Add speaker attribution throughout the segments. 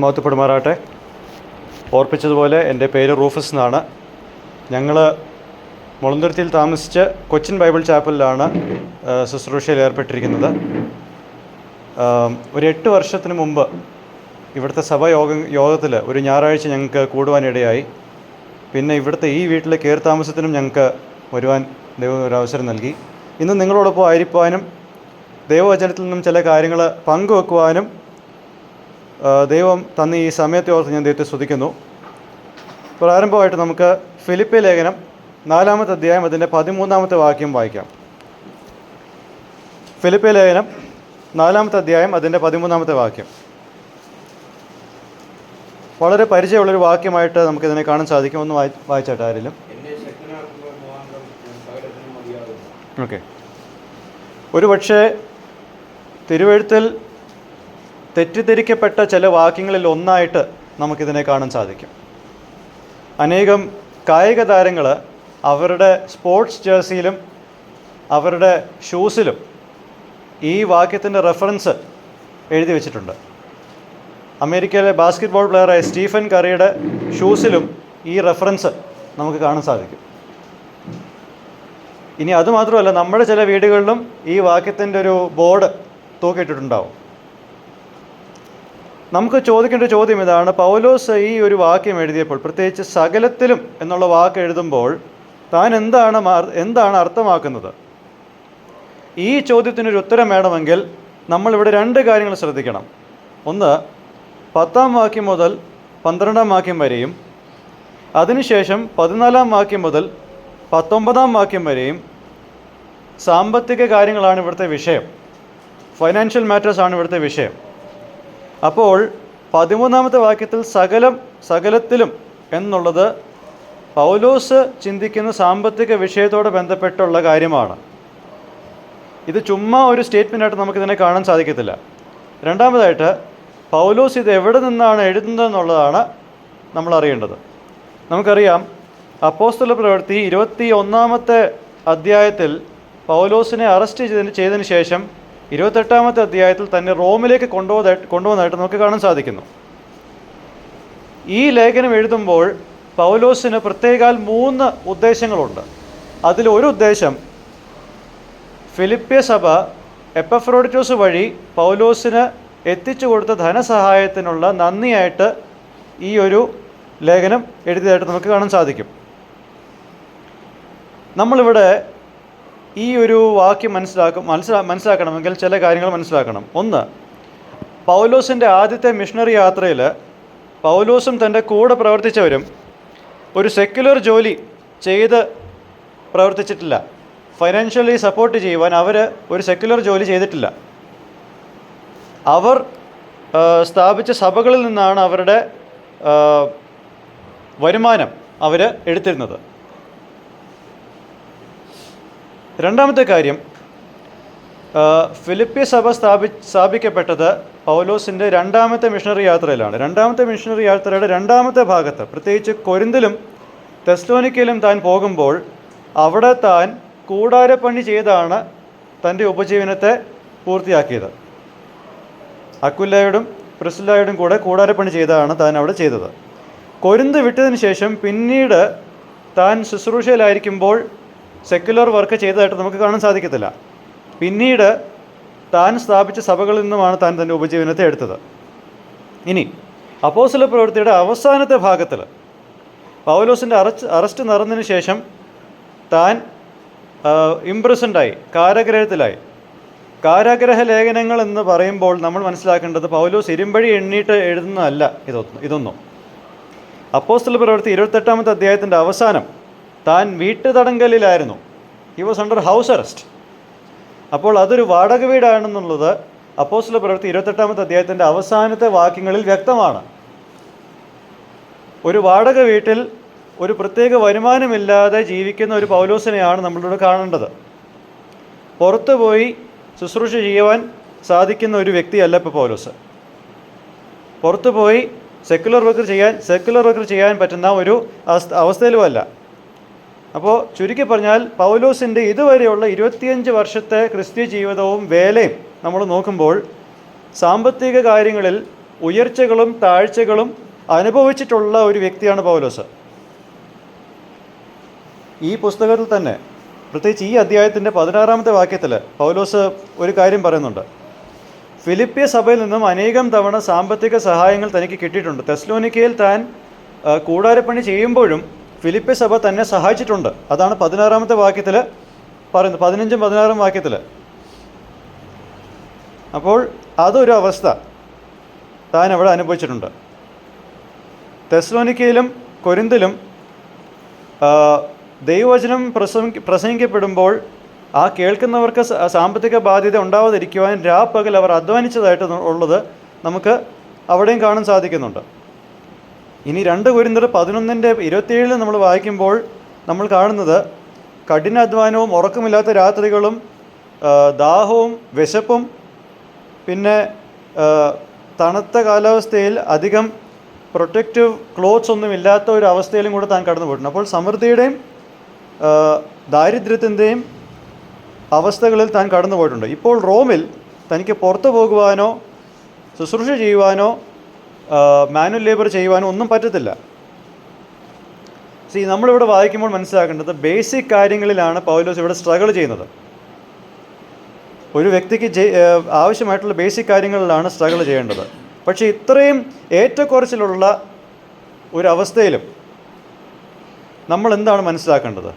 Speaker 1: മഹത്വപ്പെടുമാറാട്ടെ. ഓർപ്പിച്ചതുപോലെ എൻ്റെ പേര് റൂഫസ് എന്നാണ്. ഞങ്ങൾ മുളന്തുരുത്തിയിൽ താമസിച്ച് കൊച്ചിൻ ബൈബിൾ ചാപ്പലിലാണ് ശുശ്രൂഷയിൽ ഏർപ്പെട്ടിരിക്കുന്നത്. ഒരു 8 വർഷത്തിന് മുമ്പ് ഇവിടുത്തെ യോഗത്തിൽ ഒരു ഞായറാഴ്ച ഞങ്ങൾക്ക് കൂടുവാനിടയായി. പിന്നെ ഇവിടുത്തെ ഈ വീട്ടിലെ കയറി താമസത്തിനും ഞങ്ങൾക്ക് വരുവാൻ ദൈവം ഒരു അവസരം നൽകി. ഇന്ന് നിങ്ങളോടൊപ്പം ആയിരിക്കാനും ദൈവവചനത്തിൽ നിന്നും ചില കാര്യങ്ങൾ പങ്കുവെക്കുവാനും ദൈവം തന്ന ഈ സമയത്തെ ഓർത്ത് ഞാൻ ദൈവത്തെ സ്തുതിക്കുന്നു. പ്രാരംഭമായിട്ട് നമുക്ക് ഫിലിപ്പി ലേഖനം 4-ാമത്തെ അധ്യായം അതിൻ്റെ 13-ാമത്തെ വാക്യം വായിക്കാം. ഫിലിപ്പി ലേഖനം 4-ാമത്തെ അധ്യായം അതിൻ്റെ 13-ാമത്തെ വാക്യം. വളരെ പരിചയമുള്ളൊരു വാക്യമായിട്ട് നമുക്കിതിനെ കാണാൻ സാധിക്കും. ഒന്ന് വായിച്ചാട്ടെ ആരെങ്കിലും. ഓക്കെ. ഒരു പക്ഷേ തിരുവെഴുത്തിൽ തെറ്റിദ്ധരിക്കപ്പെട്ട ചില വാക്യങ്ങളിൽ ഒന്നായിട്ട് നമുക്കിതിനെ കാണാൻ സാധിക്കും. അനേകം കായിക താരങ്ങൾ അവരുടെ സ്പോർട്സ് ജേഴ്സിയിലും അവരുടെ ഷൂസിലും ഈ വാക്യത്തിൻ്റെ റെഫറൻസ് എഴുതി വച്ചിട്ടുണ്ട്. അമേരിക്കയിലെ ബാസ്കറ്റ്ബോൾ പ്ലെയറായ സ്റ്റീഫൻ കറിയുടെ ഷൂസിലും ഈ റെഫറൻസ് നമുക്ക് കാണാൻ സാധിക്കും. ഇനി അതുമാത്രമല്ല, നമ്മുടെ ചില വീടുകളിലും ഈ വാക്യത്തിൻ്റെ ഒരു ബോർഡ് തൂക്കിയിട്ടിട്ടുണ്ടാവും. നമുക്ക് ചോദിക്കേണ്ട ഒരു ചോദ്യം ഇതാണ്: പൗലോസ് ഈ ഒരു വാക്യം എഴുതിയപ്പോൾ, പ്രത്യേകിച്ച് സകലത്തിലും എന്നുള്ള വാക്ക് എഴുതുമ്പോൾ താൻ എന്താണ് അർത്ഥമാക്കുന്നത്? ഈ ചോദ്യത്തിനൊരു ഉത്തരം വേണമെങ്കിൽ നമ്മളിവിടെ 2 കാര്യങ്ങൾ ശ്രദ്ധിക്കണം. ഒന്ന്, 10-ാം വാക്യം മുതൽ 12-ാം വാക്യം വരെയും അതിനുശേഷം 14-ാം വാക്യം മുതൽ 19-ാം വാക്യം വരെയും സാമ്പത്തിക കാര്യങ്ങളാണ് ഇവിടുത്തെ വിഷയം. ഫൈനാൻഷ്യൽ മാറ്റേഴ്സാണ് ഇവിടുത്തെ വിഷയം. അപ്പോൾ 13-ാമത്തെ വാക്യത്തിൽ സകലത്തിലും എന്നുള്ളത് പൗലോസ് ചിന്തിക്കുന്ന സാമ്പത്തിക വിഷയത്തോട് ബന്ധപ്പെട്ടുള്ള കാര്യമാണ്. ഇത് ചുമ്മാ ഒരു സ്റ്റേറ്റ്മെൻറ്റായിട്ട് നമുക്കിതിനെ കാണാൻ സാധിക്കത്തില്ല. രണ്ടാമതായിട്ട്, പൗലോസ് ഇത് എവിടെ നിന്നാണ് എഴുതുന്നതെന്നുള്ളതാണ് നമ്മൾ അറിയേണ്ടത്. നമുക്കറിയാം, അപ്പോസ്തല പ്രവൃത്തി 21-ാമത്തെ അധ്യായത്തിൽ പൗലോസിനെ അറസ്റ്റ് ചെയ്തതിന് ശേഷം 28-ാമത്തെ അധ്യായത്തിൽ തന്നെ റോമിലേക്ക് കൊണ്ടുവന്നതായിട്ട് നമുക്ക് കാണാൻ സാധിക്കുന്നു. ഈ ലേഖനം എഴുതുമ്പോൾ പൗലോസിന് പ്രത്യേകാൽ 3 ഉദ്ദേശങ്ങളുണ്ട്. അതിലൊരു ഉദ്ദേശം, ഫിലിപ്പിയ സഭ എപ്പഫ്രോഡിറ്റോസ് വഴി പൗലോസിന് എത്തിച്ചു കൊടുത്ത ധനസഹായത്തിനുള്ള നന്ദിയായിട്ട് ഈ ഒരു ലേഖനം എഴുതിയതായിട്ട് നമുക്ക് കാണാൻ സാധിക്കും. നമ്മളിവിടെ ഈ ഒരു വാക്യം മനസ്സിലാക്കണമെങ്കിൽ ചില കാര്യങ്ങൾ മനസ്സിലാക്കണം. ഒന്ന്, പൗലോസിൻ്റെ ആദ്യത്തെ മിഷണറി യാത്രയിൽ പൗലോസും തൻ്റെ കൂടെ പ്രവർത്തിച്ചവരും ഒരു സെക്യുലർ ജോലി ചെയ്ത് പ്രവർത്തിച്ചിട്ടില്ല. ഫൈനാൻഷ്യലി സപ്പോർട്ട് ചെയ്യുവാൻ അവർ ഒരു സെക്യുലർ ജോലി ചെയ്തിട്ടില്ല. അവർ സ്ഥാപിച്ച സഭകളിൽ നിന്നാണ് അവരുടെ വരുമാനം അവർ എടുത്തിരുന്നത്. രണ്ടാമത്തെ കാര്യം, ഫിലിപ്പി സഭ സ്ഥാപിക്കപ്പെട്ടത് പൗലോസിൻ്റെ 2-ാമത്തെ മിഷണറി യാത്രയിലാണ്. 2-ാമത്തെ മിഷണറി യാത്രയുടെ 2-ാമത്തെ ഭാഗത്ത്, പ്രത്യേകിച്ച് കൊരിന്തിലും തെസ്സലോനിക്കയിലും താൻ പോകുമ്പോൾ അവിടെ താൻ കൂടാരപ്പണി ചെയ്താണ് തൻ്റെ ഉപജീവനത്തെ പൂർത്തിയാക്കിയത്. അക്വിലയോടും പ്രിസ്കില്ലയോടും കൂടെ കൂടാരപ്പണി ചെയ്താണ് താൻ അവിടെ ചെയ്തത്. കൊരിന്ത് വിട്ടതിന് ശേഷം പിന്നീട് താൻ ശുശ്രൂഷയിലായിരിക്കുമ്പോൾ സെക്യുലർ വർക്ക് ചെയ്തതായിട്ട് നമുക്ക് കാണാൻ സാധിക്കത്തില്ല. പിന്നീട് താൻ സ്ഥാപിച്ച സഭകളിൽ നിന്നുമാണ് താൻ തൻ്റെ ഉപജീവനത്തെ എടുത്തത്. ഇനി അപ്പോസ്തല പ്രവൃത്തിയുടെ അവസാനത്തെ ഭാഗത്തിൽ പൗലോസിൻ്റെ അറസ്റ്റ് നടന്നതിന് ശേഷം താൻ ഇംപ്രിസൺഡായി, കാരാഗ്രഹത്തിലായി. കാരാഗ്രഹ ലേഖനങ്ങൾ എന്ന് പറയുമ്പോൾ നമ്മൾ മനസ്സിലാക്കേണ്ടത് പൗലോസ് ഇരുമ്പഴി എണ്ണീട്ട് എഴുതുന്നതല്ല ഇതൊന്നും. അപ്പോസ്തല പ്രവൃത്തി 28-ാമത്തെ അധ്യായത്തിൻ്റെ അവസാനം താൻ വീട്ടുതടങ്കലിലായിരുന്നു. He was under house arrest. അപ്പോൾ അതൊരു വാടക വീടാണെന്നുള്ളത് അപ്പോസ്തല പ്രവൃത്തി 28-ാമത്തെ അധ്യായത്തിൻ്റെ അവസാനത്തെ വാക്യങ്ങളിൽ വ്യക്തമാണ്. ഒരു വാടക വീട്ടിൽ ഒരു പ്രത്യേക വരുമാനമില്ലാതെ ജീവിക്കുന്ന ഒരു പൗലോസിനെയാണ് നമ്മളിവിടെ കാണേണ്ടത്. പുറത്തു പോയി ശുശ്രൂഷ ചെയ്യുവാൻ സാധിക്കുന്ന ഒരു വ്യക്തിയല്ല ഇപ്പോൾ പൗലോസ്. പുറത്തു പോയി സെക്യുലർ വർക്ക് ചെയ്യാൻ പറ്റുന്ന ഒരു അവസ്ഥയിലുമല്ല. അപ്പോൾ ചുരുക്കി പറഞ്ഞാൽ പൗലോസിൻ്റെ ഇതുവരെയുള്ള 25 വർഷത്തെ ക്രിസ്ത്യ ജീവിതവും വേലയും നമ്മൾ നോക്കുമ്പോൾ സാമ്പത്തിക കാര്യങ്ങളിൽ ഉയർച്ചകളും താഴ്ചകളും അനുഭവിച്ചിട്ടുള്ള ഒരു വ്യക്തിയാണ് പൗലോസ്. ഈ പുസ്തകത്തിൽ തന്നെ പ്രത്യേകിച്ച് ഈ അധ്യായത്തിൻ്റെ 16-ാമത്തെ വാക്യത്തിൽ പൗലോസ് ഒരു കാര്യം പറയുന്നുണ്ട്. ഫിലിപ്പിയ സഭയിൽ നിന്നും അനേകം തവണ സാമ്പത്തിക സഹായങ്ങൾ തനിക്ക് കിട്ടിയിട്ടുണ്ട്. തെസ്സലോനിക്കയിൽ താൻ കൂടാരപ്പണി ചെയ്യുമ്പോഴും ഫിലിപ്പിയ സഭ തന്നെ സഹായിച്ചിട്ടുണ്ട്. അതാണ് 16-ാമത്തെ വാക്യത്തിൽ പറയുന്നത്, 15ഉം 16ഉം വാക്യത്തിൽ. അപ്പോൾ അതൊരു അവസ്ഥ താൻ അവിടെ അനുഭവിച്ചിട്ടുണ്ട്. തെസ്സലോനിക്കയിലും കൊരിന്തിലും ദൈവവചനം പ്രസംഗിക്കപ്പെടുമ്പോൾ ആ കേൾക്കുന്നവർക്ക് സാമ്പത്തിക ബാധ്യത ഉണ്ടാവാതിരിക്കുവാൻ രാപ്പകൽ അവർ അധ്വാനിച്ചതായിട്ട് ഉള്ളത് നമുക്ക് അവിടെയും കാണാൻ സാധിക്കുന്നുണ്ട്. ഇനി 2 കൊരിന്ത്യർ 11:27 നമ്മൾ വായിക്കുമ്പോൾ നമ്മൾ കാണുന്നത് കഠിനാധ്വാനവും ഉറക്കമില്ലാത്ത രാത്രികളും ദാഹവും വിശപ്പും പിന്നെ തണുത്ത കാലാവസ്ഥയിൽ അധികം പ്രൊട്ടക്റ്റീവ് ക്ലോത്ത്സ് ഒന്നും ഇല്ലാത്ത ഒരു അവസ്ഥയിലും കൂടെ താൻ കടന്നു പോയിട്ടുണ്ട്. അപ്പോൾ സമൃദ്ധിയുടെയും ദാരിദ്ര്യത്തിൻ്റെയും അവസ്ഥകളിൽ താൻ കടന്നു പോയിട്ടുണ്ട്. ഇപ്പോൾ റോമിൽ തനിക്ക് പുറത്തു പോകുവാനോ ശുശ്രൂഷ ചെയ്യുവാനോ മാനുവൽ ലേബർ ചെയ്യുവാനോ ഒന്നും പറ്റത്തില്ല. നമ്മളിവിടെ വായിക്കുമ്പോൾ മനസ്സിലാക്കേണ്ടത് ബേസിക് കാര്യങ്ങളിലാണ് പൗലോസ് ഇവിടെ സ്ട്രഗിൾ ചെയ്യുന്നത്. ഒരു വ്യക്തിക്ക് ആവശ്യമായിട്ടുള്ള ബേസിക് കാര്യങ്ങളിലാണ് സ്ട്രഗിൾ ചെയ്യേണ്ടത്. പക്ഷേ ഇത്രയും ഏറ്റക്കുറച്ചിലുള്ള ഒരവസ്ഥയിലും നമ്മൾ എന്താണ് മനസ്സിലാക്കേണ്ടത്?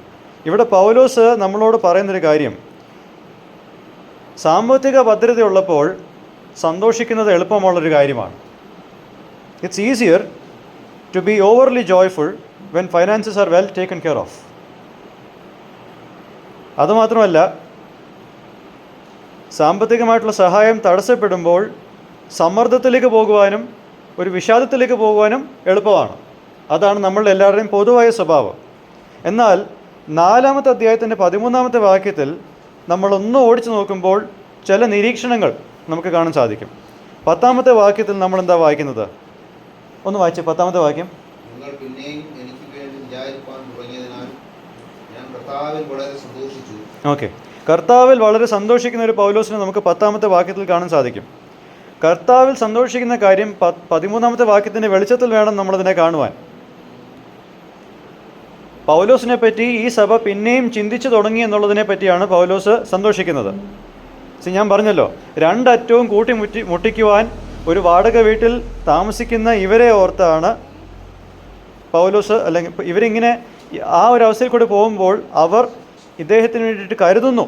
Speaker 1: ഇവിടെ പൗലോസ് നമ്മളോട് പറയുന്നൊരു കാര്യം, സാമ്പത്തിക ഭദ്രതയുള്ളപ്പോൾ സന്തോഷിക്കുന്നത് എളുപ്പമുള്ളൊരു കാര്യമാണ്. It's easier to be overly joyful when finances are well taken care of. അതുമാത്രമല്ല, സാമ്പത്തികമായിട്ടുള്ള സഹായം തടസ്സപ്പെടുമ്പോൾ സമ്മർദ്ദത്തിലേക്ക് പോകുവാനും ഒരു വിഷാദത്തിലേക്ക് പോകുവാനും എളുപ്പമാണ്. അതാണ് നമ്മളുടെ എല്ലാവരുടെയും പൊതുവായ സ്വഭാവം. എന്നാൽ 4-ാമത്തെ അധ്യായത്തിൻ്റെ 13-ാമത്തെ വാക്യത്തിൽ നമ്മളൊന്ന് ഓടിച്ചു നോക്കുമ്പോൾ ചില നിരീക്ഷണങ്ങൾ നമുക്ക് കാണാൻ സാധിക്കും. 10-ാമത്തെ വാക്യത്തിൽ നമ്മൾ എന്താ വായിക്കുന്നത്? ഒന്ന് വായിച്ച് 10-ാമത്തെ വാക്യം.
Speaker 2: നിങ്ങൾ പിന്നെയും എനിക്ക് വേണ്ടി വിചാരിപ്പാൻ തുടങ്ങിയതിനാൽ ഞാൻ കർത്താവിൽ വളരെ സന്തോഷിച്ചു.
Speaker 1: ഓക്കെ, കർത്താവിൽ വളരെ സന്തോഷിക്കുന്ന ഒരു പൗലോസിനെ നമുക്ക് 10-ാമത്തെ വാക്യത്തിൽ കാണാൻ സാധിക്കും. കർത്താവിൽ സന്തോഷിക്കുന്ന കാര്യം 13-ാമത്തെ വാക്യത്തിൻ്റെ വെളിച്ചത്തിൽ വേണം നമ്മളതിനെ കാണുവാൻ. പൗലോസിനെ പറ്റി ഈ സഭ പിന്നെയും ചിന്തിച്ചു തുടങ്ങി എന്നുള്ളതിനെ പറ്റിയാണ് പൗലോസ് സന്തോഷിക്കുന്നത്. ഞാൻ പറഞ്ഞല്ലോ, 2 അറ്റവും മുട്ടിക്കുവാൻ ഒരു വാടക വീട്ടിൽ താമസിക്കുന്ന ഇവരെ ഓർത്താണ് പൗലോസ്, അല്ലെങ്കിൽ ഇവരിങ്ങനെ ആ ഒരു അവസ്ഥയിൽ കൂടി പോകുമ്പോൾ അവർ ഇദ്ദേഹത്തിന് വേണ്ടിയിട്ട് കരുതുന്നു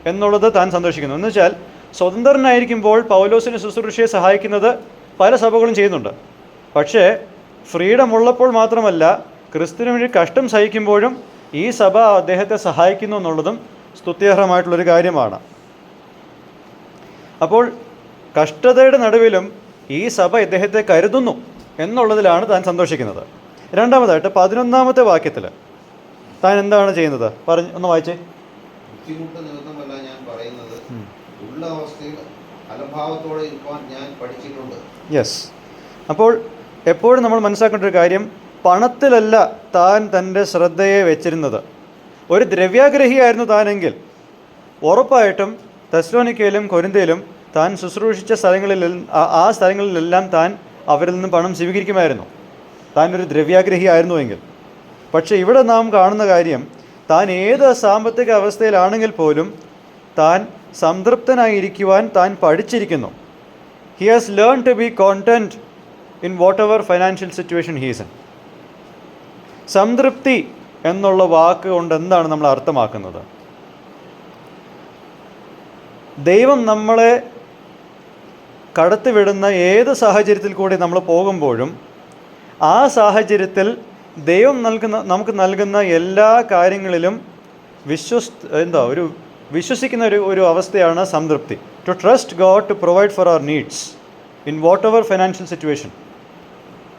Speaker 1: എന്നുള്ളത് താൻ സന്തോഷിക്കുന്നു. എന്ന് വെച്ചാൽ സ്വതന്ത്രനായിരിക്കുമ്പോൾ പൗലോസിന് ശുശ്രൂഷയെ സഹായിക്കുന്നത് പല സഭകളും ചെയ്യുന്നുണ്ട്. പക്ഷേ ഫ്രീഡം ഉള്ളപ്പോൾ മാത്രമല്ല, ക്രിസ്തുവിന് വേണ്ടി കഷ്ടം സഹിക്കുമ്പോഴും ഈ സഭ അദ്ദേഹത്തെ സഹായിക്കുന്നു എന്നുള്ളതും സ്തുത്യർഹമായിട്ടുള്ളൊരു കാര്യമാണ്. അപ്പോൾ കഷ്ടതയുടെ നടുവിലും ഈ സഭ ഇദ്ദേഹത്തെ കരുതുന്നു എന്നുള്ളതിലാണ് താൻ സന്തോഷിക്കുന്നത്. രണ്ടാമതായിട്ട് 11-ാമത്തെ വാക്യത്തിൽ താൻ എന്താണ് ചെയ്യുന്നത്? ഒന്ന് വായിച്ചേ.
Speaker 2: ബുദ്ധിമുട്ട് നിമിത്തമല്ല ഞാൻ പറയുന്നത്, ഉള്ള അവസ്ഥയിൽ അലംഭാവത്തോടെ ഇരിക്കാൻ ഞാൻ പഠിച്ചിട്ടുണ്ട്.
Speaker 1: യെസ്. അപ്പോൾ എപ്പോഴും നമ്മൾ മനസ്സിലാക്കേണ്ട ഒരു കാര്യം, പണത്തിലല്ല താൻ തൻ്റെ ശ്രദ്ധയെ വെച്ചിരുന്നത്. ഒരു ദ്രവ്യാഗ്രഹിയായിരുന്നു താനെങ്കിൽ ഉറപ്പായിട്ടും തെസ്സലോനിക്കയിലും കൊരിന്ത്യയിലും താൻ ശുശ്രൂഷിച്ച ആ സ്ഥലങ്ങളിലെല്ലാം താൻ അവരിൽ നിന്ന് പണം സ്വീകരിക്കുമായിരുന്നു, താൻ ഒരു ദ്രവ്യാഗ്രഹി ആയിരുന്നുവെങ്കിൽ. പക്ഷേ ഇവിടെ നാം കാണുന്ന കാര്യം, താൻ ഏത് സാമ്പത്തിക അവസ്ഥയിലാണെങ്കിൽ പോലും താൻ സംതൃപ്തനായിരിക്കുവാൻ താൻ പഠിച്ചിരിക്കുന്നു. He has learn to be content in whatever financial situation he's in. സംതൃപ്തി എന്നുള്ള വാക്ക് കൊണ്ട് എന്താണ് നമ്മൾ അർത്ഥമാക്കുന്നത്? ദൈവം നമ്മളെ കടത്തിവിടുന്ന ഏത് സാഹചര്യത്തിൽ കൂടി നമ്മൾ പോകുമ്പോഴും ആ സാഹചര്യത്തിൽ ദൈവം നമുക്ക് നൽകുന്ന എല്ലാ കാര്യങ്ങളിലും വിശ്വസിക്കുന്ന ഒരു അവസ്ഥയാണ് സംതൃപ്തി. To trust God to provide for our needs in whatever financial situation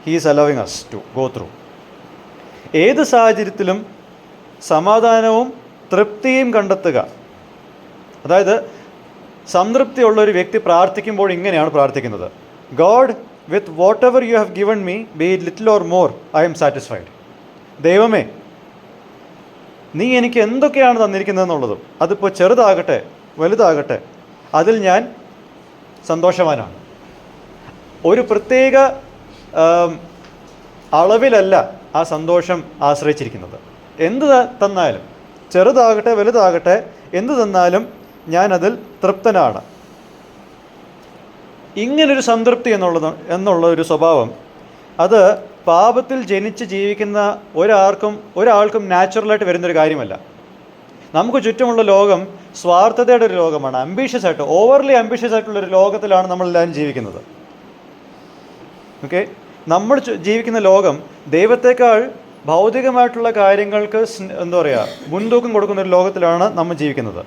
Speaker 1: he is allowing us to go through. ഏത് സാഹചര്യത്തിലും സമാധാനവും തൃപ്തിയും കണ്ടെത്തുക. അതായത് സംതൃപ്തിയുള്ളൊരു വ്യക്തി പ്രാർത്ഥിക്കുമ്പോൾ ഇങ്ങനെയാണ് പ്രാർത്ഥിക്കുന്നത്: God, with what ever you have given me, B it little or more, I M satisfied. ദൈവമേ, നീ എനിക്ക് എന്തൊക്കെയാണ് തന്നിരിക്കുന്നതെന്നുള്ളതും അതിപ്പോൾ ചെറുതാകട്ടെ വലുതാകട്ടെ അതിൽ ഞാൻ സന്തോഷവാനാണ്. ഒരു പ്രത്യേക അളവിലല്ല ആ സന്തോഷം ആശ്രയിച്ചിരിക്കുന്നത്. എന്ത് തന്നാലും, ചെറുതാകട്ടെ വലുതാകട്ടെ, എന്ത് തന്നാലും ഞാനതിൽ തൃപ്തനാണ്. ഇങ്ങനൊരു സംതൃപ്തി എന്നുള്ള ഒരു സ്വഭാവം, അത് പാപത്തിൽ ജനിച്ച് ജീവിക്കുന്ന ഒരാൾക്കും നാച്ചുറലായിട്ട് വരുന്നൊരു കാര്യമല്ല. നമുക്ക് ചുറ്റുമുള്ള ലോകം സ്വാർത്ഥതയുടെ ഒരു ലോകമാണ്. ഓവർലി അംബീഷ്യസ് ആയിട്ടുള്ളൊരു ലോകത്തിലാണ് നമ്മളെല്ലാവരും ജീവിക്കുന്നത്. ഓക്കെ, നമ്മൾ ജീവിക്കുന്ന ലോകം ദൈവത്തെക്കാൾ ഭൗതികമായിട്ടുള്ള കാര്യങ്ങൾക്ക് മുൻതൂക്കം കൊടുക്കുന്ന ഒരു ലോകത്തിലാണ് നമ്മൾ ജീവിക്കുന്നത്.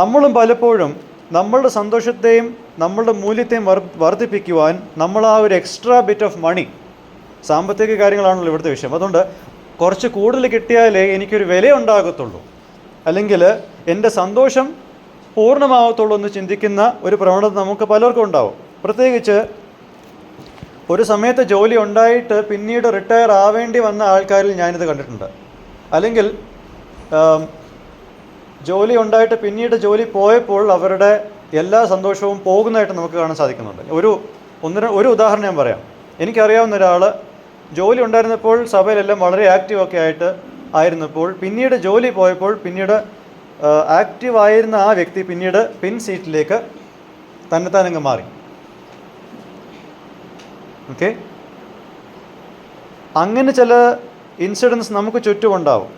Speaker 1: നമ്മളും പലപ്പോഴും നമ്മളുടെ സന്തോഷത്തെയും നമ്മളുടെ മൂല്യത്തെയും വർദ്ധിപ്പിക്കുവാൻ നമ്മൾ ആ ഒരു എക്സ്ട്രാ ബിറ്റ് ഓഫ് മണി, സാമ്പത്തിക കാര്യങ്ങളാണല്ലോ ഇവിടുത്തെ വിഷയം, അതുകൊണ്ട് കുറച്ച് കൂടുതൽ കിട്ടിയാലേ എനിക്കൊരു വില ഉണ്ടാകത്തുള്ളൂ, അല്ലെങ്കിൽ എൻ്റെ സന്തോഷം പൂർണ്ണമാകത്തുള്ളൂ എന്ന് ചിന്തിക്കുന്ന ഒരു പ്രവണത നമുക്ക് പലർക്കും ഉണ്ടാവും. പ്രത്യേകിച്ച് ഒരു സമയത്ത് ജോലി ഉണ്ടായിട്ട് പിന്നീട് റിട്ടയർ ആവേണ്ടി വന്ന ആൾക്കാരിൽ ഞാനിത് കണ്ടിട്ടുണ്ട്. അല്ലെങ്കിൽ ജോലി ഉണ്ടായിട്ട് പിന്നീട് ജോലി പോയപ്പോൾ അവരുടെ എല്ലാ സന്തോഷവും പോകുന്നതായിട്ട് നമുക്ക് കാണാൻ സാധിക്കുന്നുണ്ട്. ഒരു ഉദാഹരണം ഞാൻ പറയാം. എനിക്കറിയാവുന്ന ഒരാൾ ജോലി ഉണ്ടായിരുന്നപ്പോൾ സഭയിലെല്ലാം വളരെ ആക്റ്റീവൊക്കെ ആയിരുന്നപ്പോൾ പിന്നീട് ജോലി പോയപ്പോൾ പിന്നീട് ആക്റ്റീവായിരുന്ന ആ വ്യക്തി പിന്നീട് പിൻ സീറ്റിലേക്ക് തന്നെത്താനങ്ങ് മാറി. ഓക്കെ, അങ്ങനെ ചില ഇൻസിഡൻസ് നമുക്ക് ചുറ്റുമുണ്ടാവും.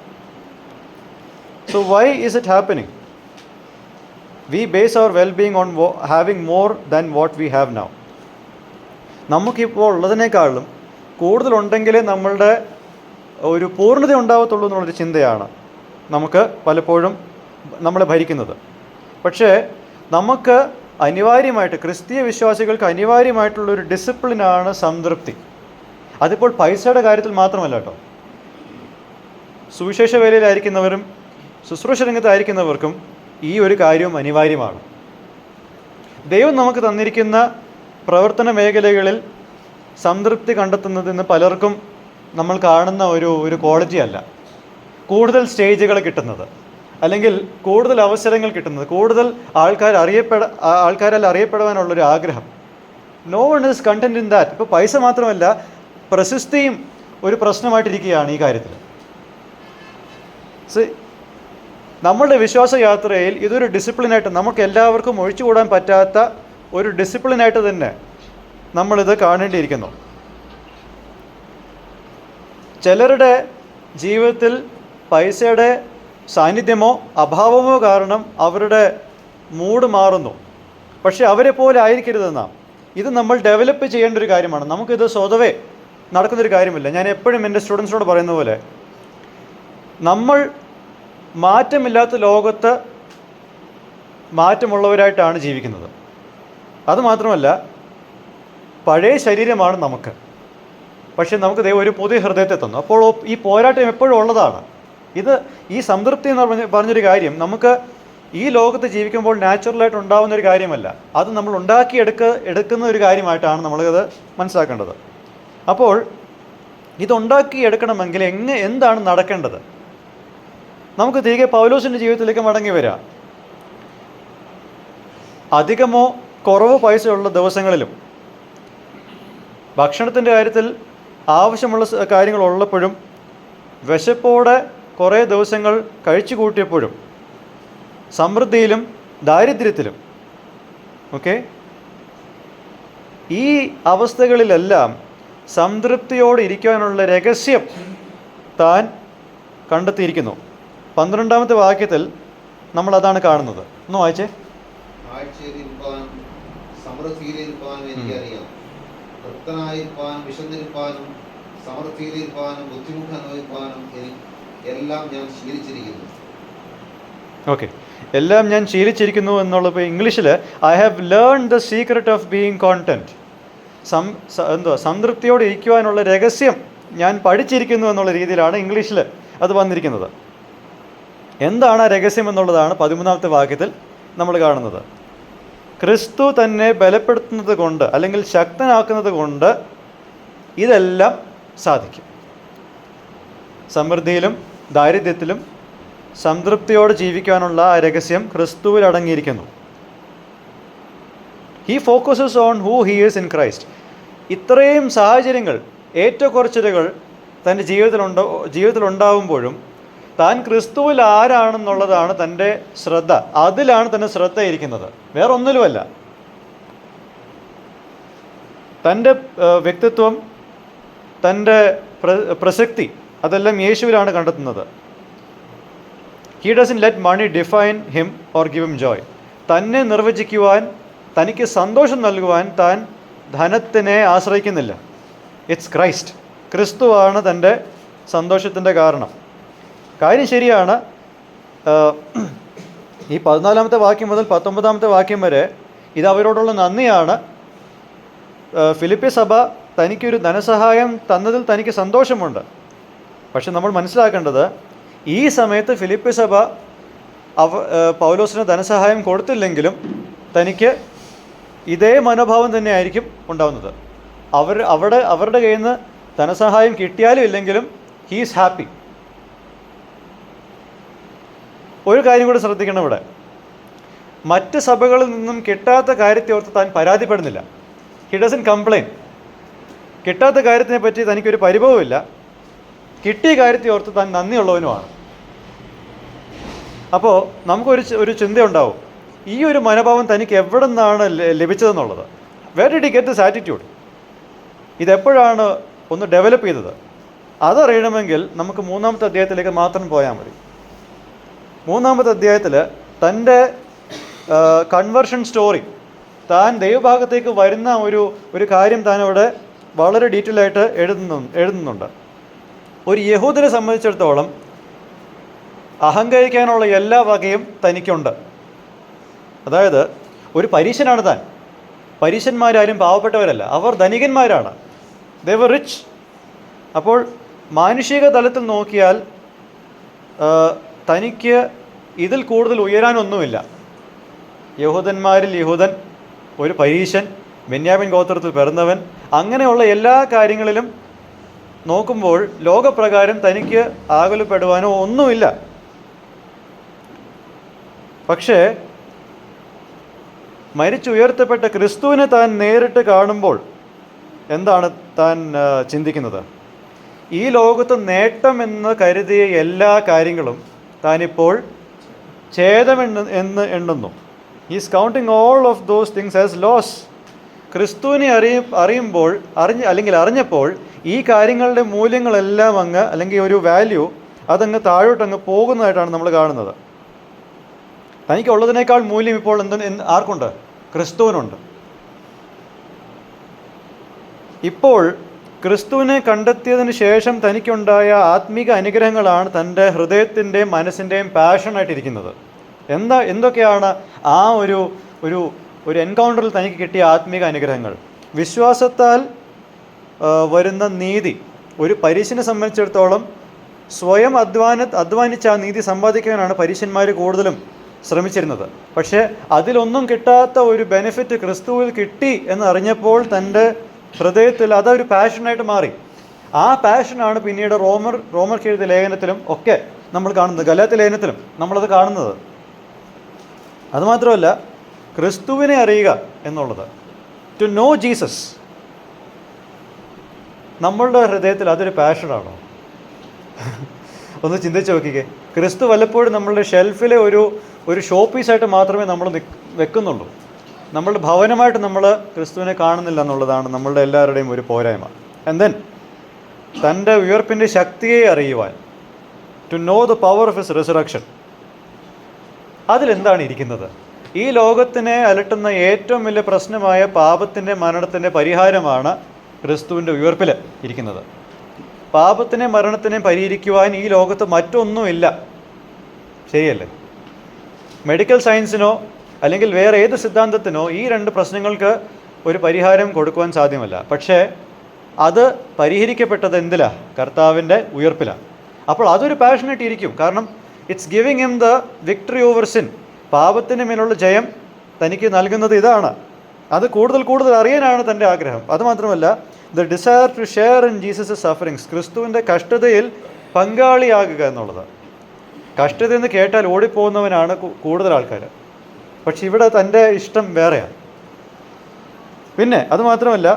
Speaker 1: So why is it happening? We base our well-being on having more than what we have now. നമുക്കിപ്പോൾ ഉള്ളതിനേക്കാളും കൂടുതലുണ്ടെങ്കിലേ നമ്മളുടെ ഒരു പൂർണ്ണത ഉണ്ടാകത്തുള്ളൂ എന്നുള്ളൊരു ചിന്തയാണ് നമുക്ക് പലപ്പോഴും നമ്മളെ ഭരിക്കുന്നത്. പക്ഷേ നമുക്ക് അനിവാര്യമായിട്ട്, ക്രിസ്തീയ വിശ്വാസികൾക്ക് അനിവാര്യമായിട്ടുള്ളൊരു ഡിസിപ്ലിനാണ് സംതൃപ്തി. അതിപ്പോൾ പൈസയുടെ കാര്യത്തിൽ മാത്രമല്ല കേട്ടോ. സുവിശേഷ വേലയിലായിരിക്കുന്നവരും ശുശ്രൂഷ രംഗത്തായിരിക്കുന്നവർക്കും ഈ ഒരു കാര്യവും അനിവാര്യമാണ്. ദൈവം നമുക്ക് തന്നിരിക്കുന്ന പ്രവർത്തന മേഖലകളിൽ സംതൃപ്തി കണ്ടെത്തുന്നതെന്ന് പലർക്കും നമ്മൾ കാണുന്ന ഒരു ക്വാളിറ്റി അല്ല. കൂടുതൽ സ്റ്റേജുകൾ കിട്ടുന്നത്, അല്ലെങ്കിൽ കൂടുതൽ അവസരങ്ങൾ കിട്ടുന്നത്, കൂടുതൽ ആൾക്കാരാൽ അറിയപ്പെടാനുള്ളൊരു ആഗ്രഹം. No one is content in that. ഇപ്പോൾ പൈസ മാത്രമല്ല, പ്രശസ്തിയും ഒരു പ്രശ്നമായിട്ടിരിക്കുകയാണ് ഈ കാര്യത്തിൽ. നമ്മളുടെ വിശ്വാസയാത്രയിൽ ഇതൊരു ഡിസിപ്ലിനായിട്ട്, നമുക്ക് എല്ലാവർക്കും ഒഴിച്ചുകൂടാൻ പറ്റാത്ത ഒരു ഡിസിപ്ലിനായിട്ട് തന്നെ നമ്മളിത് കാണേണ്ടിയിരിക്കുന്നു. ചിലരുടെ ജീവിതത്തിൽ പൈസയുടെ സാന്നിധ്യമോ അഭാവമോ കാരണം അവരുടെ മൂഡ് മാറുന്നു. പക്ഷേ അവരെ പോലെ ആയിരിക്കരുത് നാം. ഇത് നമ്മൾ ഡെവലപ്പ് ചെയ്യേണ്ട ഒരു കാര്യമാണ്. നമുക്കിത് സ്വതവേ നടക്കുന്നൊരു കാര്യമില്ല. ഞാൻ എപ്പോഴും എൻ്റെ സ്റ്റുഡൻസിനോട് പറയുന്ന പോലെ, നമ്മൾ മാറ്റമില്ലാത്ത ലോകത്ത് മാറ്റമുള്ളവരായിട്ടാണ് ജീവിക്കുന്നത്. അതുമാത്രമല്ല, പഴയ ശരീരമാണ് നമുക്ക്, പക്ഷേ നമുക്ക് ദൈവം ഒരു പുതിയ ഹൃദയത്തെ തന്നു. അപ്പോൾ ഈ പോരാട്ടം എപ്പോഴും ഉള്ളതാണ്. ഈ സംതൃപ്തി എന്ന് പറഞ്ഞൊരു കാര്യം നമുക്ക് ഈ ലോകത്ത് ജീവിക്കുമ്പോൾ നാച്ചുറലായിട്ട് ഉണ്ടാകുന്നൊരു കാര്യമല്ല. അത് നമ്മൾ എടുക്കുന്ന ഒരു കാര്യമായിട്ടാണ് നമ്മളിത് മനസ്സിലാക്കേണ്ടത്. അപ്പോൾ ഇതുണ്ടാക്കിയെടുക്കണമെങ്കിൽ എന്താണ് നടക്കേണ്ടത്? നമുക്ക് തിരികെ പൗലോസിൻ്റെ ജീവിതത്തിലേക്ക് മടങ്ങി വരാം. അധികമോ കുറവോ പൈസയുള്ള ദിവസങ്ങളിലും ഭക്ഷണത്തിൻ്റെ കാര്യത്തിൽ ആവശ്യമുള്ള കാര്യങ്ങൾ ഉള്ളപ്പോഴും വിശപ്പോടെ കുറേ ദിവസങ്ങൾ കഴിച്ചു കൂട്ടിയപ്പോഴും സമൃദ്ധിയിലും ദാരിദ്ര്യത്തിലും ഈ അവസ്ഥകളിലെല്ലാം സംതൃപ്തിയോടെ ഇരിക്കാനുള്ള രഹസ്യം താൻ കണ്ടെത്തിയിരിക്കുന്നു. 12-ാമത്തെ വാക്യത്തിൽ നമ്മളതാണ് കാണുന്നത്. ഒന്ന് വായിച്ചേ.
Speaker 2: ആഴ്ചയിലിരിപ്പാനും സമൃദ്ധിയിലിരിപ്പാനും എനിക്കറിയാം. തൃപ്തനായിരിക്കാനും വിശന്നിരിക്കാനും സമൃദ്ധിയിലിരിക്കാനും ബുദ്ധിമുട്ട് അനുഭവിക്കാനും എല്ലാം ഞാൻ ശീലിച്ചിരിക്കുന്നു.
Speaker 1: ഓക്കെ, എല്ലാം ഞാൻ ശീലിച്ചിരിക്കുന്നു എന്നുള്ളത് ഇംഗ്ലീഷിൽ I have learn the secret of being content. സംതൃപ്തിയോടെ ഇരിക്കുവാനുള്ള രഹസ്യം ഞാൻ പഠിച്ചിരിക്കുന്നു എന്നുള്ള രീതിയിലാണ് ഇംഗ്ലീഷിൽ അത് വന്നിരിക്കുന്നത്. എന്താണ് ആ രഹസ്യം എന്നുള്ളതാണ് 13-ാമത്തെ വാക്യത്തിൽ നമ്മൾ കാണുന്നത്. ക്രിസ്തു തന്നെ ബലപ്പെടുത്തുന്നത് കൊണ്ട്, അല്ലെങ്കിൽ ശക്തനാക്കുന്നത് കൊണ്ട് ഇതെല്ലാം സാധിക്കും. സമൃദ്ധിയിലും ദാരിദ്ര്യത്തിലും സംതൃപ്തിയോടെ ജീവിക്കാനുള്ള ആ രഹസ്യം ക്രിസ്തുവിൽ അടങ്ങിയിരിക്കുന്നു. He focuses on who he is in Christ. ഇത്രയും സാഹചര്യങ്ങൾ, ഏറ്റക്കുറച്ചിലുകൾ തൻ്റെ ജീവിതത്തിലുണ്ടാവുമ്പോഴും താൻ ക്രിസ്തുവിൽ ആരാണെന്നുള്ളതാണ് തൻ്റെ ശ്രദ്ധ. അതിലാണ് തൻ്റെ ശ്രദ്ധ ഇരിക്കുന്നത്, വേറെ ഒന്നിലുമല്ല. തൻ്റെ വ്യക്തിത്വം, തൻ്റെ പ്രസക്തി അതെല്ലാം യേശുവിലാണ് കണ്ടെത്തുന്നത്. He doesn't let money define him or give him joy. തന്നെ നിർവചിക്കുവാൻ, തനിക്ക് സന്തോഷം നൽകുവാൻ താൻ ധനത്തിനെ ആശ്രയിക്കുന്നില്ല. It's Christ. ക്രിസ്തുവാണ് തൻ്റെ സന്തോഷത്തിൻ്റെ കാരണം. കാര്യം ശരിയാണ്. ഈ 14-ാമത്തെ വാക്യം മുതൽ 19-ാമത്തെ വാക്യം വരെ ഇത് അവരോടുള്ള നന്ദിയാണ്. ഫിലിപ്പി സഭ തനിക്കൊരു ധനസഹായം തന്നതിൽ തനിക്ക് സന്തോഷമുണ്ട്. പക്ഷെ നമ്മൾ മനസ്സിലാക്കേണ്ടത്, ഈ സമയത്ത് ഫിലിപ്പി സഭ പൗലോസിന് ധനസഹായം കൊടുത്തില്ലെങ്കിലും തനിക്ക് ഇതേ മനോഭാവം തന്നെയായിരിക്കും ഉണ്ടാവുന്നത്. അവരുടെ കയ്യിൽ നിന്ന് ധനസഹായം കിട്ടിയാലും ഇല്ലെങ്കിലും ഹീ ഈസ് ഹാപ്പി. ഒരു കാര്യം കൂടി ശ്രദ്ധിക്കണം ഇവിടെ. മറ്റ് സഭകളിൽ നിന്നും കിട്ടാത്ത കാര്യത്തെ ഓർത്ത് താൻ പരാതിപ്പെടുന്നില്ല. He doesn't complain. കിട്ടാത്ത കാര്യത്തിനെ പറ്റി തനിക്കൊരു പരിഭവമില്ല. കിട്ടിയ കാര്യത്തെ ഓർത്ത് താൻ നന്ദിയുള്ളവനുമാണ്. അപ്പോൾ നമുക്കൊരു ചിന്തയുണ്ടാവും, ഈ ഒരു മനോഭാവം തനിക്ക് എവിടെ നിന്നാണ് ലഭിച്ചതെന്നുള്ളത്. Where did he get this attitude? ഇതെപ്പോഴാണ് ഒന്ന് ഡെവലപ്പ് ചെയ്തത്? അതറിയണമെങ്കിൽ നമുക്ക് 3-ാമത്തെ അധ്യായത്തിലേക്ക് മാത്രം പോയാൽ മതി. 3-ാമത്തെ അധ്യായത്തിൽ തൻ്റെ കൺവേർഷൻ സ്റ്റോറി, താൻ ദൈവഭാഗത്തേക്ക് വരുന്ന ഒരു കാര്യം താൻ അവിടെ വളരെ ഡീറ്റെയിൽ ആയിട്ട് എഴുതുന്നുണ്ട്. ഒരു യഹൂദനെ സംബന്ധിച്ചിടത്തോളം അഹങ്കരിക്കാനുള്ള എല്ലാ വകയും തനിക്കുണ്ട്. അതായത് ഒരു പരീശനാണ് താൻ. പരീശന്മാരാരും പാവപ്പെട്ടവരല്ല, അവർ ധനികന്മാരാണ്. ദേ വർ റിച്ച്. അപ്പോൾ മാനുഷിക തലത്തിൽ നോക്കിയാൽ തനിക്ക് ഇതിൽ കൂടുതൽ ഉയരാനൊന്നുമില്ല. യഹൂദന്മാരിൽ യഹൂദൻ, ഒരു പരീശൻ, ബെന്യാമിൻ ഗോത്രത്തിൽ പിറന്നവൻ, അങ്ങനെയുള്ള എല്ലാ കാര്യങ്ങളിലും നോക്കുമ്പോൾ ലോകപ്രകാരം തനിക്ക് ആകുലപ്പെടുവാനോ ഒന്നുമില്ല. പക്ഷേ മരിച്ചുയർത്തപ്പെട്ട ക്രിസ്തുവിനെ താൻ നേരിട്ട് കാണുമ്പോൾ എന്താണ് താൻ ചിന്തിക്കുന്നത്? ഈ ലോകത്ത് നേട്ടമെന്ന് കരുതിയ എല്ലാ കാര്യങ്ങളും താനിപ്പോൾ ഛേദമെന്ന് എണ്ണുന്നു. Is counting all of those things as loss. ക്രിസ്തുവിനെ അറിഞ്ഞപ്പോൾ ഈ കാര്യങ്ങളുടെ മൂല്യങ്ങളെല്ലാം അല്ലെങ്കിൽ ഒരു വാല്യൂ അതങ്ങ് താഴോട്ടങ്ങ് പോകുന്നതായിട്ടാണ് നമ്മൾ കാണുന്നത്. തനിക്കുള്ളതിനേക്കാൾ മൂല്യം ഇപ്പോൾ ആർക്കുണ്ട്? ക്രിസ്തുവിനുണ്ട്. ഇപ്പോൾ ക്രിസ്തുവിനെ കണ്ടെത്തിയതിന് ശേഷം തനിക്കുണ്ടായ ആത്മീക അനുഗ്രഹങ്ങളാണ് തൻ്റെ ഹൃദയത്തിൻ്റെയും മനസ്സിൻ്റെയും പാഷനായിട്ടിരിക്കുന്നത്. എന്തൊക്കെയാണ് ആ ഒരു എൻകൗണ്ടറിൽ തനിക്ക് കിട്ടിയ ആത്മീക അനുഗ്രഹങ്ങൾ? വിശ്വാസത്താൽ വരുന്ന നീതി. ഒരു പരീശനെ സംബന്ധിച്ചിടത്തോളം സ്വയം അധ്വാനിച്ച് ആ നീതി സമ്പാദിക്കാനാണ് പരീശന്മാർ കൂടുതലും ശ്രമിച്ചിരുന്നത്. പക്ഷേ അതിലൊന്നും കിട്ടാത്ത ഒരു ബെനിഫിറ്റ് ക്രിസ്തുവിൽ കിട്ടി എന്നറിഞ്ഞപ്പോൾ തൻ്റെ ഹൃദയത്തിൽ അതൊരു പാഷനായിട്ട് മാറി. ആ പാഷനാണ് പിന്നീട് റോമർക്ക് എഴുതിയ ലേഖനത്തിലും ഒക്കെ നമ്മൾ കാണുന്നത്, ഗലാത്യ ലേഖനത്തിലും നമ്മളത് കാണുന്നത്. അതുമാത്രമല്ല, ക്രിസ്തുവിനെ അറിയുക എന്നുള്ളത്, ടു നോ ജീസസ്, നമ്മളുടെ ഹൃദയത്തിൽ അതൊരു പാഷനാണോ? ഒന്ന് ചിന്തിച്ച് നോക്കിക്കേ. ക്രിസ്തു വല്ലപ്പോഴും നമ്മളുടെ ഷെൽഫിലെ ഒരു ഷോ പീസായിട്ട് മാത്രമേ നമ്മൾ വെക്കുന്നുള്ളൂ. നമ്മളുടെ ഭവനമായിട്ട് നമ്മൾ ക്രിസ്തുവിനെ കാണുന്നില്ല എന്നുള്ളതാണ് നമ്മളുടെ എല്ലാവരുടെയും ഒരു പോരായ്മ. ആൻഡ് ദെൻ തൻ്റെ ഉയർപ്പിൻ്റെ ശക്തിയെ അറിയുവാൻ, to know the power of his resurrection, അതിലെന്താണ് ഇരിക്കുന്നത്? ഈ ലോകത്തിനെ അലട്ടുന്ന ഏറ്റവും വലിയ പ്രശ്നമായ പാപത്തിൻ്റെ മരണത്തിൻ്റെ പരിഹാരമാണ് ക്രിസ്തുവിൻ്റെ ഉയർപ്പിൽ ഇരിക്കുന്നത്. പാപത്തിനെ മരണത്തിനെ പരിഹരിക്കുവാൻ ഈ ലോകത്ത് മറ്റൊന്നുമില്ല. ശരിയല്ലേ? മെഡിക്കൽ സയൻസിനോ അല്ലെങ്കിൽ വേറെ ഏത് സിദ്ധാന്തത്തിനോ ഈ രണ്ട് പ്രശ്നങ്ങൾക്ക് ഒരു പരിഹാരം കൊടുക്കുവാൻ സാധ്യമല്ല. പക്ഷേ അത് പരിഹരിക്കപ്പെട്ടത് എന്തിലാണ്? കർത്താവിൻ്റെ ഉയർപ്പിലാണ്. അപ്പോൾ അതൊരു പാഷനായിട്ട് ഇരിക്കും. കാരണം it's giving him the victory over sin. പാപത്തിന് മേലുള്ള ജയം തനിക്ക് നൽകുന്നത് ഇതാണ്. അത് കൂടുതൽ അറിയാനാണ് തൻ്റെ ആഗ്രഹം. അതുമാത്രമല്ല, the desire to share in Jesus sufferings, ക്രിസ്തുവിൻ്റെ കഷ്ടതയിൽ പങ്കാളിയാകുക എന്നുള്ളത്. കഷ്ടതയെന്ന് കേട്ടാൽ ഓടിപ്പോകുന്നവനാണ് കൂടുതൽ ആൾക്കാർ. പക്ഷെ ഇവിടെ തൻ്റെ ഇഷ്ടം വേറെയാണ്. പിന്നെ അതുമാത്രമല്ല,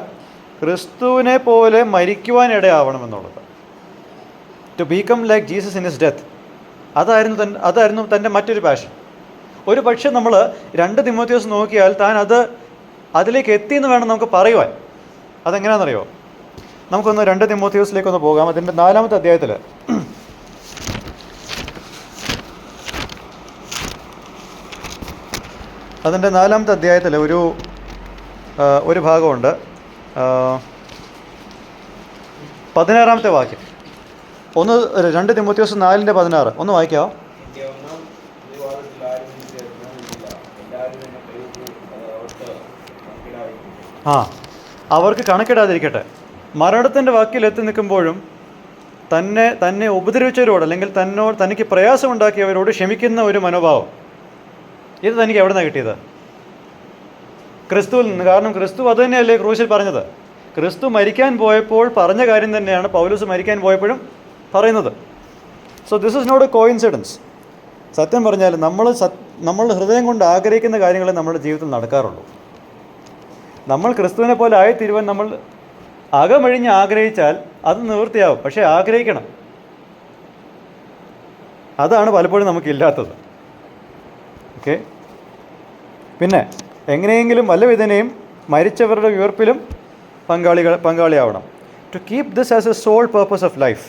Speaker 1: ക്രിസ്തുവിനെ പോലെ മരിക്കുവാനിടയാവണമെന്നുള്ളത്. To become like Jesus in his death. അതായിരുന്നു തൻ്റെ മറ്റൊരു പാഷൻ. ഒരു പക്ഷേ നമ്മൾ 2 തിമോത്തിയോസ് നോക്കിയാൽ താൻ അതിലേക്ക് എത്തിയെന്ന് വേണം നമുക്ക് പറയുവാൻ. അതെങ്ങനെയാണെന്നറിയോ? നമുക്കൊന്ന് 2 തിമോത്തിയോസിലേക്കൊന്ന് പോകാം. അതിൻ്റെ 4-ാമത്തെ അധ്യായത്തിൽ ഒരു ഭാഗമുണ്ട്. 16-ാമത്തെ വാക്യം. 2 തിമോത്തിയോസ് 4:16 ഒന്ന് വായിക്കാമോ? അവർക്ക് കണക്കിടാതിരിക്കട്ടെ. മരണത്തിൻ്റെ വാക്കിലെത്തി നിൽക്കുമ്പോഴും തന്നെ ഉപദ്രവിച്ചവരോട് അല്ലെങ്കിൽ തനിക്ക് പ്രയാസമുണ്ടാക്കിയവരോട് ക്ഷമിക്കുന്ന ഒരു മനോഭാവം, ഇത് തനിക്ക് എവിടെ നിന്നാണ് കിട്ടിയത്? ക്രിസ്തുവിൽ നിന്ന്. കാരണം ക്രിസ്തു അത് തന്നെയല്ലേ ക്രൂശിൽ പറഞ്ഞത്. ക്രിസ്തു മരിക്കാൻ പോയപ്പോൾ പറഞ്ഞ കാര്യം തന്നെയാണ് പൗലോസ് മരിക്കാൻ പോയപ്പോഴും പറയുന്നത്. So this is not a coincidence. സത്യം പറഞ്ഞാൽ നമ്മൾ ഹൃദയം കൊണ്ട് ആഗ്രഹിക്കുന്ന കാര്യങ്ങളെ നമ്മുടെ ജീവിതത്തിൽ നടക്കാറുള്ളൂ. നമ്മൾ ക്രിസ്തുവിനെ പോലെ ആയിത്തീരുവാൻ നമ്മൾ അകമഴിഞ്ഞ് ആഗ്രഹിച്ചാൽ അത് നിവൃത്തിയാവും. പക്ഷേ ആഗ്രഹിക്കണം. അതാണ് പലപ്പോഴും നമുക്കില്ലാത്തത്. ഓക്കെ. പിന്നെ എങ്ങനെയെങ്കിലും വല്ല വിധേനയും മരിച്ചവരുടെ ഉയർപ്പിലും പങ്കാളിയാവണം. To keep this as a sole purpose of life.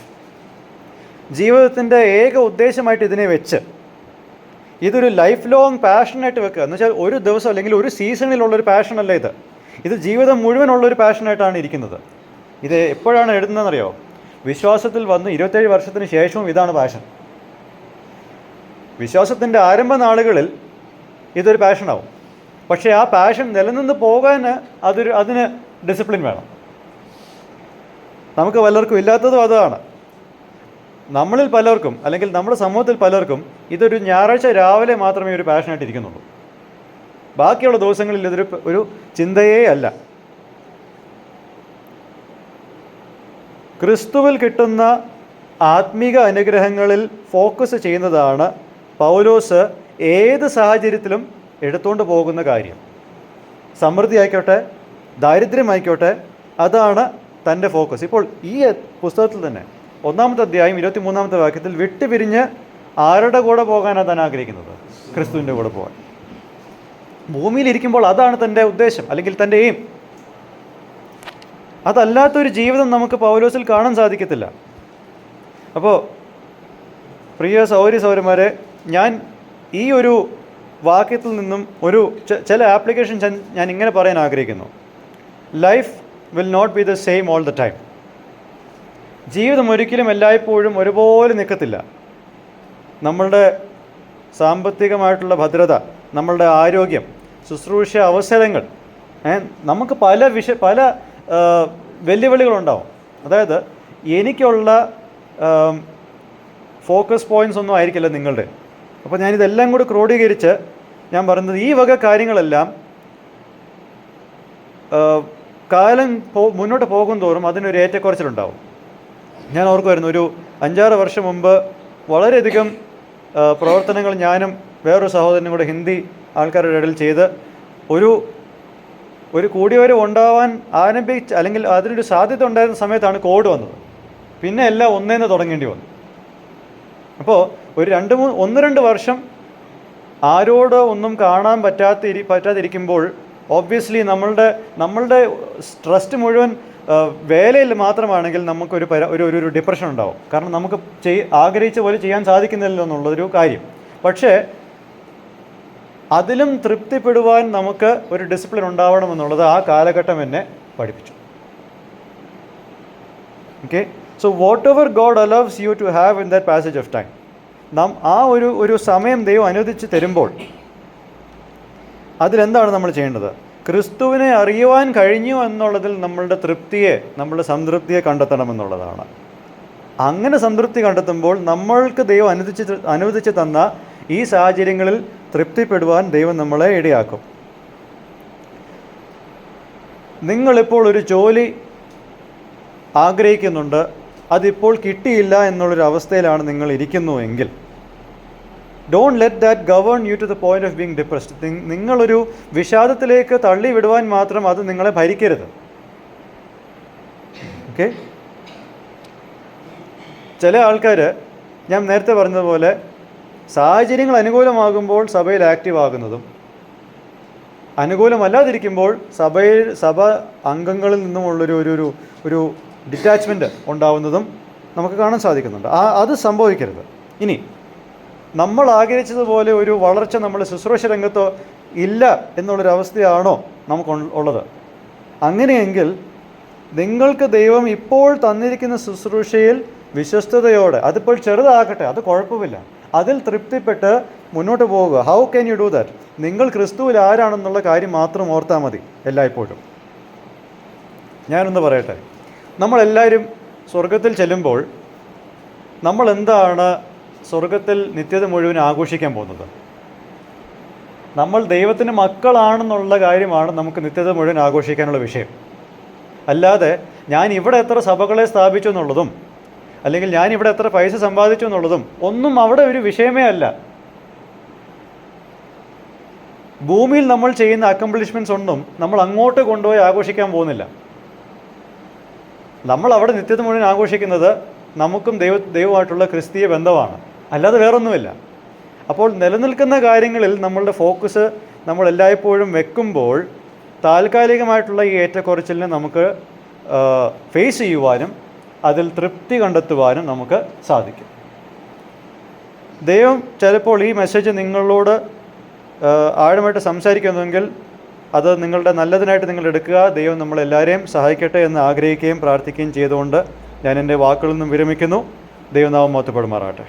Speaker 1: ജീവിതത്തിൻ്റെ ഏക ഉദ്ദേശമായിട്ട് ഇതിനെ വെച്ച് ഇതൊരു ലൈഫ് ലോങ് പാഷനായിട്ട് വെക്കുക. എന്ന് വെച്ചാൽ ഒരു ദിവസം അല്ലെങ്കിൽ ഒരു സീസണിലുള്ളൊരു പാഷനല്ല ഇത് ജീവിതം മുഴുവനുള്ളൊരു പാഷനായിട്ടാണ് ഇരിക്കുന്നത്. ഇത് എപ്പോഴാണ് എഴുതുന്നതെന്നറിയോ? വിശ്വാസത്തിൽ വന്ന് 27 വർഷത്തിന് ശേഷവും ഇതാണ് പാഷൻ. വിശ്വാസത്തിൻ്റെ ആരംഭ നാളുകളിൽ ഇതൊരു പാഷനാവും. പക്ഷേ ആ പാഷൻ നിലനിന്ന് പോകാൻ അതിന് ഡിസിപ്ലിൻ വേണം. നമുക്ക് പലർക്കും ഇല്ലാത്തതും അതാണ്. നമ്മളിൽ പലർക്കും അല്ലെങ്കിൽ നമ്മുടെ സമൂഹത്തിൽ പലർക്കും ഇതൊരു ഞായറാഴ്ച രാവിലെ മാത്രമേ ഒരു പാഷനായിട്ട് ഇരിക്കുന്നുള്ളൂ. ബാക്കിയുള്ള ദിവസങ്ങളിൽ ഒരു ചിന്തയേ അല്ല. ക്രിസ്തുവിൽ കിട്ടുന്ന ആത്മീക അനുഗ്രഹങ്ങളിൽ ഫോക്കസ് ചെയ്യുന്നതാണ് പൗലോസ് ഏത് സാഹചര്യത്തിലും എടുത്തുകൊണ്ട് പോകുന്ന കാര്യം. സമൃദ്ധി ആയിക്കോട്ടെ, ദാരിദ്ര്യമായിക്കോട്ടെ, അതാണ് തൻ്റെ ഫോക്കസ്. ഇപ്പോൾ ഈ പുസ്തകത്തിൽ തന്നെ 1-ാമത്തെ അധ്യായം 23-ാമത്തെ വാക്യത്തിൽ വിട്ടുപിരിഞ്ഞ് ആരുടെ കൂടെ പോകാനാണ് താൻ ആഗ്രഹിക്കുന്നത്? ക്രിസ്തുവിൻ്റെ കൂടെ പോകാൻ. ഭൂമിയിലിരിക്കുമ്പോൾ അതാണ് തൻ്റെ ഉദ്ദേശം അല്ലെങ്കിൽ തൻ്റെ എയിം. അതല്ലാത്തൊരു ജീവിതം നമുക്ക് പൗലോസിൽ കാണാൻ സാധിക്കത്തില്ല. അപ്പോൾ പ്രിയ സഹോദരന്മാരെ, ഞാൻ ഈ ഒരു വാക്യത്തിൽ നിന്നും ചില ആപ്ലിക്കേഷൻസ് ഞാൻ ഇങ്ങനെ പറയാൻ ആഗ്രഹിക്കുന്നു. Life will not be the same all the time. ജീവിതം ഒരിക്കലും എല്ലായ്പ്പോഴും ഒരുപോലെ നിൽക്കത്തില്ല. നമ്മളുടെ സാമ്പത്തികമായിട്ടുള്ള ഭദ്രത, നമ്മളുടെ ആരോഗ്യം, ശുശ്രൂഷ അവസരങ്ങൾ, നമുക്ക് പല വെല്ലുവിളികളുണ്ടാവും. അതായത് എനിക്കുള്ള ഫോക്കസ് പോയിൻറ്റ്സ് ഒന്നും ആയിരിക്കില്ല നിങ്ങളുടെ. അപ്പോൾ ഞാനിതെല്ലാം കൂടി ക്രോഡീകരിച്ച് ഞാൻ പറയുന്നത്, ഈ വക കാര്യങ്ങളെല്ലാം കാലം മുന്നോട്ട് പോകും തോറും അതിനൊരു ഏറ്റക്കുറച്ചിലുണ്ടാവും. ഞാൻ ഓർക്കുമായിരുന്നു, ഒരു 5-6 വർഷം മുമ്പ് വളരെയധികം പ്രവർത്തനങ്ങൾ ഞാനും വേറൊരു സഹോദരനും കൂടെ ഹിന്ദി ആൾക്കാരുടെ ഇടയിൽ ചെയ്ത് ഒരു കൂടിവരവ് ഉണ്ടാവാൻ ആരംഭിച്ച് അല്ലെങ്കിൽ അതിനൊരു സാധ്യത ഉണ്ടായിരുന്ന സമയത്താണ് കോവിഡ് വന്നത്. പിന്നെ എല്ലാം ഒന്നേന്ന് തുടങ്ങേണ്ടി വന്നു. അപ്പോൾ ഒരു 1-2 വർഷം ആരോട് ഒന്നും കാണാൻ പറ്റാതിരിക്കുമ്പോൾ ഒബ്വിയസ്ലി നമ്മളുടെ ട്രസ്റ്റ് മുഴുവൻ വേലയിൽ മാത്രമാണെങ്കിൽ നമുക്കൊരു ഡിപ്രഷൻ ഉണ്ടാവും. കാരണം നമുക്ക് ആഗ്രഹിച്ച പോലെ ചെയ്യാൻ സാധിക്കുന്നില്ല എന്നുള്ളതൊരു കാര്യം. പക്ഷേ അതിലും തൃപ്തിപ്പെടുവാൻ നമുക്ക് ഒരു ഡിസിപ്ലിൻ ഉണ്ടാവണമെന്നുള്ളത് ആ കാലഘട്ടം എന്നെ പഠിപ്പിച്ചു. Okay. So whatever God allows you to have in that passage of time, ഒരു സമയം ദൈവം അനുവദിച്ച് തരുമ്പോൾ അതിലെന്താണ് നമ്മൾ ചെയ്യേണ്ടത്? ക്രിസ്തുവിനെ അറിയുവാൻ കഴിഞ്ഞു എന്നുള്ളതിൽ നമ്മളുടെ സംതൃപ്തിയെ കണ്ടെത്തണമെന്നുള്ളതാണ്. അങ്ങനെ സംതൃപ്തി കണ്ടെത്തുമ്പോൾ നമ്മൾക്ക് ദൈവം അനുവദിച്ച് തന്ന ഈ സാഹചര്യങ്ങളിൽ തൃപ്തിപ്പെടുവാൻ ദൈവം നമ്മളെ ഇടയാക്കും. നിങ്ങളിപ്പോൾ ഒരു ജോലി ആഗ്രഹിക്കുന്നുണ്ട്, അതിപ്പോൾ കിട്ടിയില്ല എന്നുള്ളൊരു അവസ്ഥയിലാണ് നിങ്ങൾ ഇരിക്കുന്നുവെങ്കിൽ don't let that govern you to the point of being depressed. നിങ്ങളൊരു വിഷാദത്തിലേക്ക് തള്ളി വിടുവാൻ മാത്രം അത് നിങ്ങളെ ഭരിക്കരുത്. ഓക്കെ, ചില ആൾക്കാർ ഞാൻ നേരത്തെ പറഞ്ഞതുപോലെ സാഹചര്യങ്ങൾ അനുകൂലമാകുമ്പോൾ സഭയിൽ ആക്റ്റീവ് ആകുന്നതും അനുകൂലമല്ലാതിരിക്കുമ്പോൾ സഭ അംഗങ്ങളിൽ നിന്നുമുള്ളൊരു ഒരു ഡിറ്റാച്ച്മെൻറ്റ് ഉണ്ടാവുന്നതും നമുക്ക് കാണാൻ സാധിക്കുന്നുണ്ട്. അത് സംഭവിക്കരുത്. ഇനി നമ്മൾ ആഗ്രഹിച്ചതുപോലെ ഒരു വളർച്ച നമ്മുടെ ശുശ്രൂഷ രംഗത്തോ ഇല്ല എന്നുള്ളൊരവസ്ഥയാണോ നമുക്ക് ഉള്ളത്? അങ്ങനെയെങ്കിൽ നിങ്ങൾക്ക് ദൈവം ഇപ്പോൾ തന്നിരിക്കുന്ന ശുശ്രൂഷയിൽ വിശ്വസ്തയോടെ, അതിപ്പോൾ ചെറുതാകട്ടെ, അത് കുഴപ്പമില്ല, അതിൽ തൃപ്തിപ്പെട്ട് മുന്നോട്ട് പോവുക. How can you do that? നിങ്ങൾ ക്രിസ്തുവിൽ ആരാണെന്നുള്ള കാര്യം മാത്രം ഓർത്താൽ മതി എല്ലായ്പ്പോഴും. ഞാനൊന്ന് പറയട്ടെ, നമ്മളെല്ലാവരും സ്വർഗത്തിൽ ചെല്ലുമ്പോൾ നമ്മൾ എന്താണ് സ്വർഗത്തിൽ നിത്യത മുഴുവൻ ആഘോഷിക്കാൻ പോകുന്നത്? നമ്മൾ ദൈവത്തിൻ്റെ മക്കളാണെന്നുള്ള കാര്യമാണ് നമുക്ക് നിത്യത മുഴുവൻ ആഘോഷിക്കാനുള്ള വിഷയം. അല്ലാതെ ഞാൻ ഇവിടെ എത്ര സഭകളെ സ്ഥാപിച്ചു എന്നുള്ളതും അല്ലെങ്കിൽ ഞാൻ ഇവിടെ എത്ര പൈസ സമ്പാദിച്ചു എന്നുള്ളതും ഒന്നും അവിടെ ഒരു വിഷയമേ അല്ല. ഭൂമിയിൽ നമ്മൾ ചെയ്യുന്ന അക്കംപ്ലിഷ്മെൻറ്റ്സ് ഒന്നും നമ്മൾ അങ്ങോട്ട് കൊണ്ടുപോയി ആഘോഷിക്കാൻ പോകുന്നില്ല. നമ്മൾ അവിടെ നിത്യത മുഴുവൻ ആഘോഷിക്കുന്നത് നമുക്കും ദൈവമായിട്ടുള്ള ക്രിസ്തീയ ബന്ധമാണ്, അല്ലാതെ വേറൊന്നുമില്ല. അപ്പോൾ നിലനിൽക്കുന്ന കാര്യങ്ങളിൽ നമ്മളുടെ ഫോക്കസ് നമ്മൾ എല്ലായ്പ്പോഴും വെക്കുമ്പോൾ താൽക്കാലികമായിട്ടുള്ള ഈ ഏറ്റക്കുറച്ചിലിനെ നമുക്ക് ഫേസ് ചെയ്യുവാനും അതിൽ തൃപ്തി കണ്ടെത്തുവാനും നമുക്ക് സാധിക്കും. ദൈവം ചിലപ്പോൾ ഈ മെസ്സേജ് നിങ്ങളോട് ആഴമായിട്ട് സംസാരിക്കുന്നുവെങ്കിൽ അത് നിങ്ങളുടെ നല്ലതിനായിട്ട് നിങ്ങൾ എടുക്കുക. ദൈവം നമ്മളെല്ലാവരെയും സഹായിക്കട്ടെ എന്ന് ആഗ്രഹിക്കുകയും പ്രാർത്ഥിക്കുകയും ചെയ്തുകൊണ്ട് ഞാൻ എൻ്റെ വാക്കുകളിൽ നിന്നും വിരമിക്കുന്നു. ദൈവനാമം മഹത്വപ്പെടുമാറാകട്ടെ.